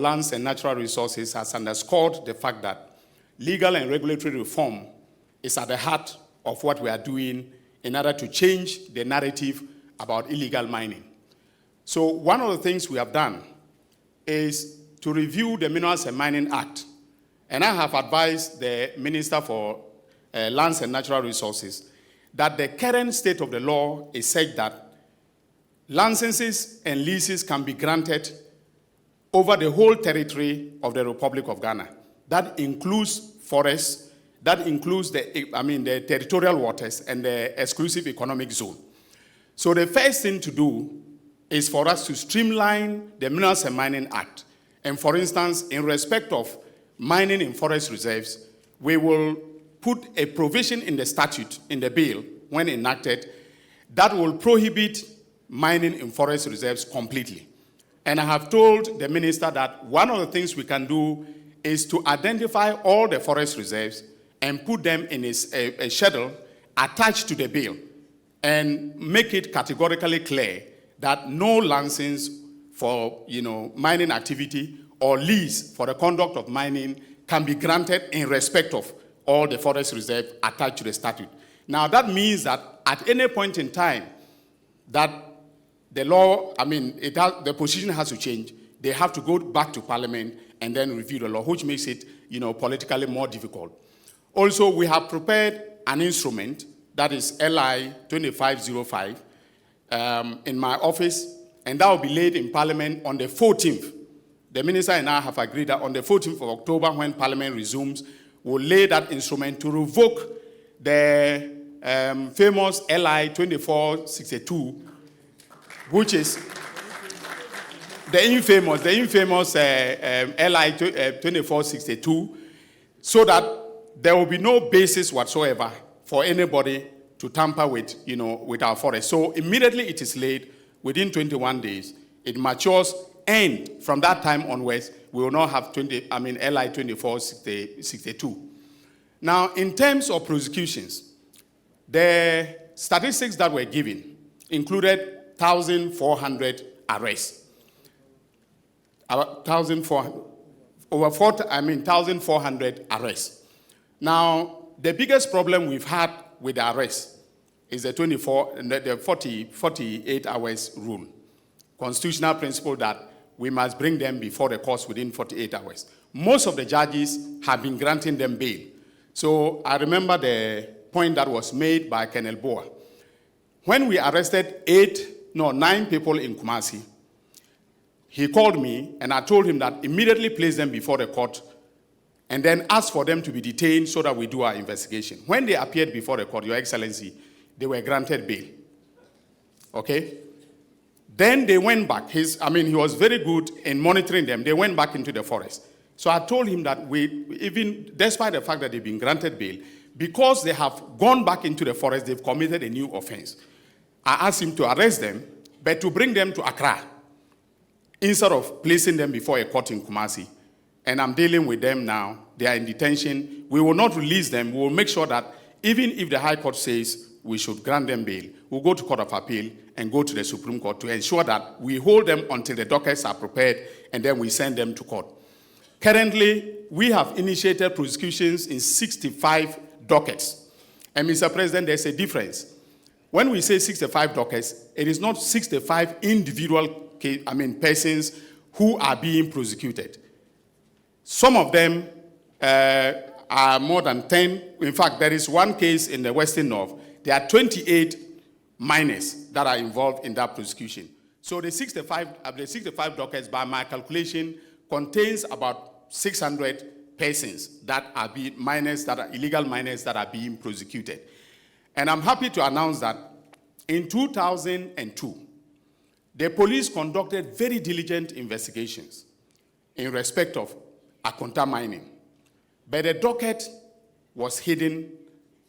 Lands and Natural Resources has underscored the fact that legal and regulatory reform is at the heart of what we are doing in order to change the narrative about illegal mining. So one of the things we have done is to review the Minerals and Mining Act. And I have advised the Minister for Lands and Natural Resources that the current state of the law is such that licenses and leases can be granted over the whole territory of the Republic of Ghana. That includes forests, that includes the territorial waters and the exclusive economic zone. So the first thing to do is for us to streamline the Minerals and Mining Act. And for instance, in respect of mining in forest reserves, we will put a provision in the statute, in the bill, when enacted, that will prohibit mining in forest reserves completely. And I have told the minister that one of the things we can do is to identify all the forest reserves and put them in a schedule attached to the bill and make it categorically clear that no license for mining activity or lease for the conduct of mining can be granted in respect of all the forest reserves attached to the statute. Now that means that at any point in time that the law, the position has to change, they have to go back to Parliament and then review the law, which makes it politically more difficult. Also, we have prepared an instrument that is LI 2505 in my office, and that will be laid in Parliament on the 14th. The Minister and I have agreed that on the 14th of October, when Parliament resumes, we'll lay that instrument to revoke the famous LI 2462, which is the infamous LI 2462, so that there will be no basis whatsoever for anybody to tamper with, with our forest. So immediately it is laid, within 21 days, it matures, and from that time onwards, we will not have LI 2462. Now, in terms of prosecutions, the statistics that were given included 1,400 arrests. 1,400 arrests. Now, the biggest problem we've had with the arrests is the 48 hours rule. Constitutional principle that we must bring them before the courts within 48 hours. Most of the judges have been granting them bail. So I remember the point that was made by Colonel Boa. When we arrested 9 people in Kumasi, he called me and I told him that immediately place them before the court and then ask for them to be detained so that we do our investigation. When they appeared before the court, Your Excellency, they were granted bail. Okay? Then they went back. He was very good in monitoring them. They went back into the forest. So I told him that even despite the fact that they've been granted bail, because they have gone back into the forest, they've committed a new offense. I asked him to arrest them, but to bring them to Accra, instead of placing them before a court in Kumasi. And I'm dealing with them now. They are in detention. We will not release them. We will make sure that even if the High Court says we should grant them bail, we'll go to Court of Appeal and go to the Supreme Court to ensure that we hold them until the dockets are prepared and then we send them to court. Currently, we have initiated prosecutions in 65 dockets. And Mr. President, there's a difference. When we say 65 dockets, it is not 65 individual persons who are being prosecuted. Some of them are more than 10. In fact, there is one case in the Western North. There are 28 minors that are involved in that prosecution. So the 65 dockets, by my calculation, contains about 600 persons that are illegal minors that are being prosecuted. And I'm happy to announce that in 2002, the police conducted very diligent investigations in respect of Akonta mining. But the docket was hidden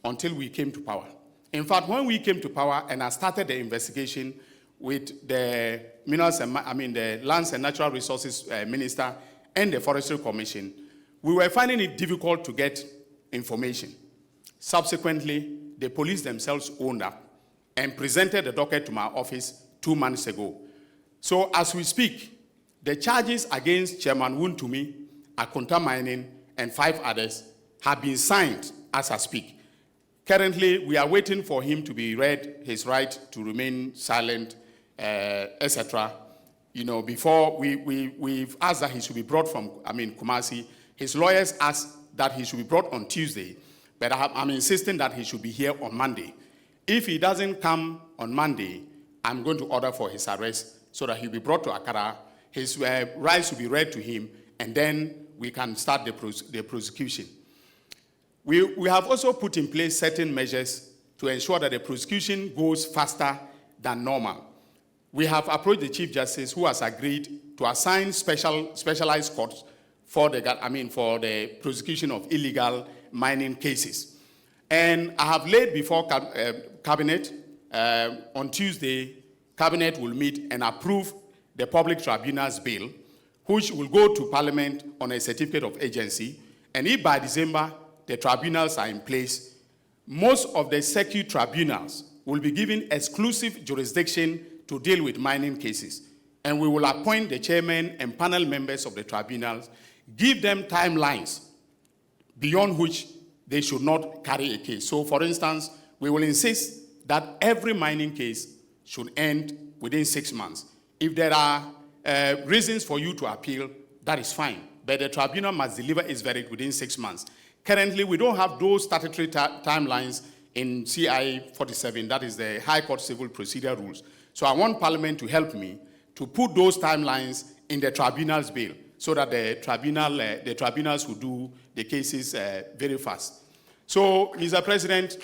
until we came to power. In fact, when we came to power and I started the investigation with the the Lands and Natural Resources Minister and the Forestry Commission, we were finding it difficult to get information. Subsequently, the police themselves owned up and presented the docket to my office 2 months ago. So as we speak, The charges against Chairman Wontumi, Akonta Mining, and 5 others have been signed as I speak. Currently, we are waiting for him to be read his right to remain silent, etc. Before we've asked that he should be brought from, Kumasi. His lawyers asked that he should be brought on Tuesday, but I'm insisting that he should be here on Monday. If he doesn't come on Monday, I'm going to order for his arrest so that he'll be brought to Accra. His rights will be read to him, and then we can start the prosecution. We have also put in place certain measures to ensure that the prosecution goes faster than normal. We have approached the Chief Justice, who has agreed to assign specialized courts for the prosecution of illegal mining cases. And I have laid before Cabinet, on Tuesday, Cabinet will meet and approve the Public Tribunals Bill, which will go to Parliament on a certificate of agency. And if by December the tribunals are in place, most of the circuit tribunals will be given exclusive jurisdiction to deal with mining cases. And we will appoint the chairman and panel members of the tribunals, give them timelines beyond which they should not carry a case. So, for instance, we will insist that every mining case should end within 6 months. If there are reasons for you to appeal, that is fine. But the tribunal must deliver its verdict within 6 months. Currently, we don't have those statutory timelines in CI 47, that is the High Court Civil Procedure Rules. So I want Parliament to help me to put those timelines in the tribunal's bill so that the tribunals will do the cases very fast. So, Mr. President,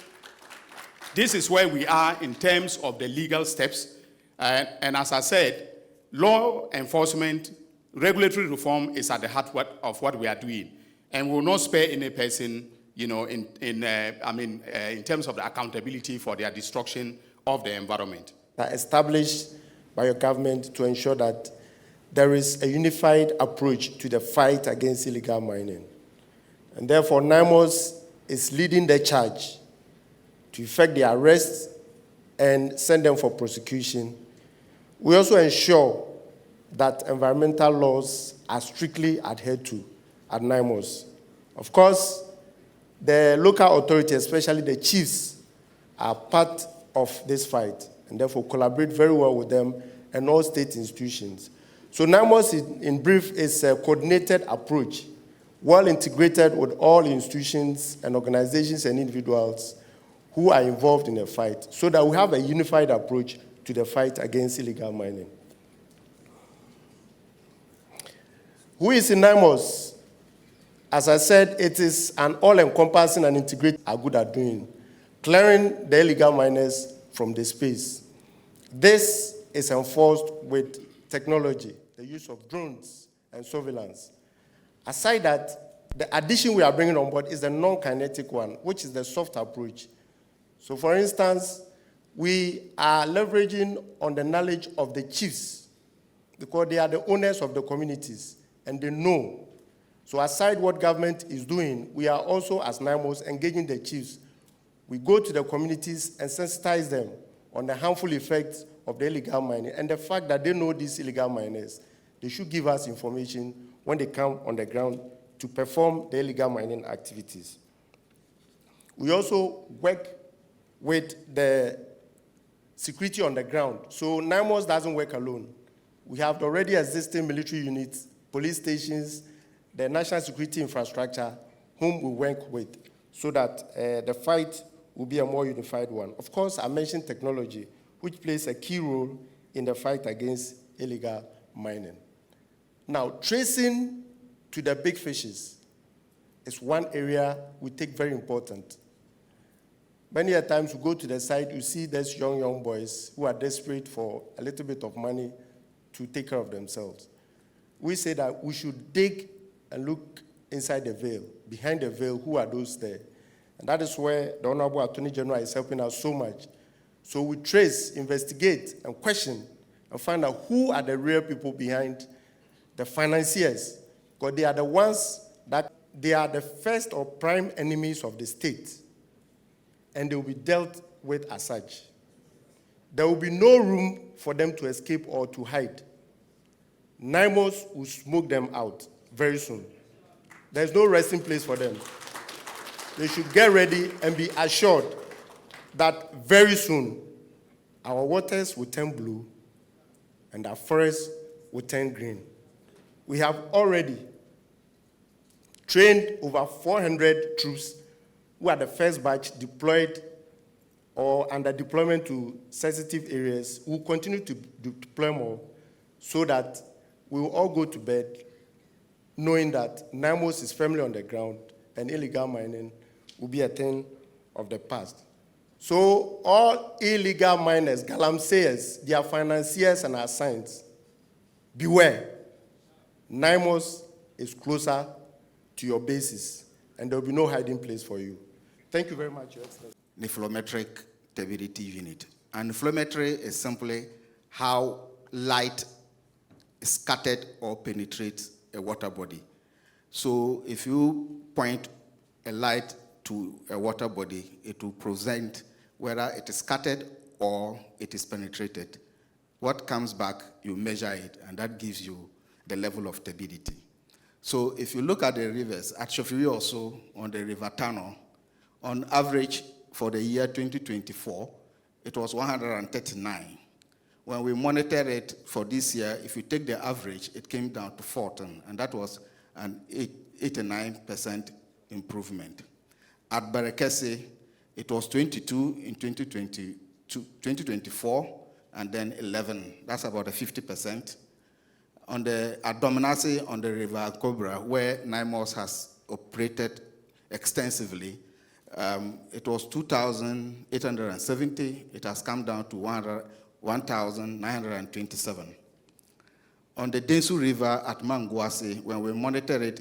this is where we are in terms of the legal steps. And as I said, law enforcement, regulatory reform is at the heart of what we are doing. And we will not spare any person, in terms of the accountability for their destruction of the environment. Established by your government to ensure that there is a unified approach to the fight against illegal mining. And therefore, NIMOS is leading the charge to effect the arrest and send them for prosecution. We also ensure that environmental laws are strictly adhered to at NIMOS. Of course, the local authorities, especially the chiefs, are part of this fight and therefore collaborate very well with them and all state institutions. So NIMOS, in brief, is a coordinated approach, well integrated with all institutions and organizations and individuals who are involved in the fight, so that we have a unified approach to the fight against illegal mining. Who is in NIMOS? As I said, it is an all-encompassing and integrated are good at doing, clearing the illegal miners from the space. This is enforced with technology, the use of drones and surveillance. Aside that, the addition we are bringing on board is the non-kinetic one, which is the soft approach. So for instance, we are leveraging on the knowledge of the chiefs because they are the owners of the communities and they know. So aside what government is doing, we are also, as NIMOS, engaging the chiefs. We go to the communities and sensitize them on the harmful effects of the illegal mining and the fact that they know these illegal miners. They should give us information when they come on the ground to perform the illegal mining activities. We also work with the security on the ground. So NIMOS doesn't work alone. We have the already existing military units, police stations, the national security infrastructure, whom we work with, so that the fight will be a more unified one. Of course, I mentioned technology, which plays a key role in the fight against illegal mining. Now, tracing to the big fishes is one area we take very important. Many a times we go to the site, you see these young boys who are desperate for a little bit of money to take care of themselves. We say that we should dig and look inside the veil, behind the veil, who are those there? And that is where the Honorable Attorney General is helping us so much. So we trace, investigate, and question, and find out who are the real people behind the financiers, because they are the ones that they are the first or prime enemies of the state, and they will be dealt with as such. There will be no room for them to escape or to hide. NIMOS will smoke them out very soon. There's no resting place for them. They should get ready and be assured that very soon our waters will turn blue and our forests will turn green. We have already trained over 400 troops who are the first batch deployed or under deployment to sensitive areas. We'll continue to deploy more so that we will all go to bed knowing that NIMOS is firmly on the ground and illegal mining will be a thing of the past. So all illegal miners, galamseyers, their financiers and assigns, beware. NIMOS is closer to your bases and there will be no hiding place for you. Thank you very much, Your Excellency. The flowmetric turbidity unit. And flowmetry is simply how light is scattered or penetrates a water body. So if you point a light to a water body, it will present whether it is scattered or it is penetrated. What comes back, you measure it, and that gives you the level of turbidity. So if you look at the rivers, at Shofiri also, on the River Tano, on average for the year 2024, it was 139. When we monitored it for this year, if you take the average, it came down to 14, and that was an 89% improvement. At Barekese, it was 22 in 2024, and then 11. That's about a 50%. At Dominasi, on the River Cobra, where NIMOS has operated extensively, it was 2,870. It has come down to 1,927. On the Densu River at Manguasi, when we monitored it,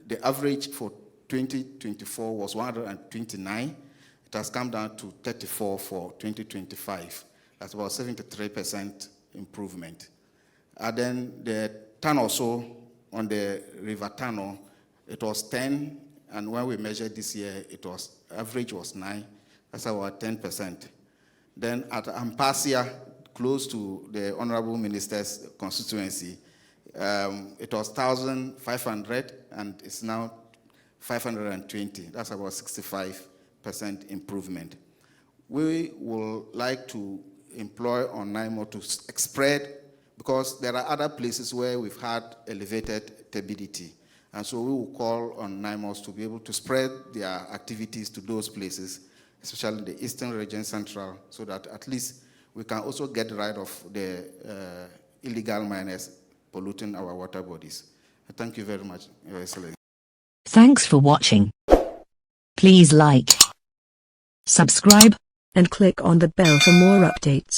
the average for 2024 was 129. It has come down to 34 for 2025. That's about 73% improvement. And then the Tano also, on the River Tano, it was 10, and when we measured this year, average was 9. That's about 10%. Then at Ampasia, close to the Honorable Minister's constituency, it was 1,500, and it's now 520. That's about 65% improvement. We would like to employ on NIMO to spread, because there are other places where we've had elevated turbidity. And so we will call on NIMOS to be able to spread their activities to those places, especially the Eastern region, Central, so that at least we can also get rid of the illegal miners polluting our water bodies. Thank you very much, Your Excellency. Thanks for watching. Please like, subscribe, and click on the bell for more updates.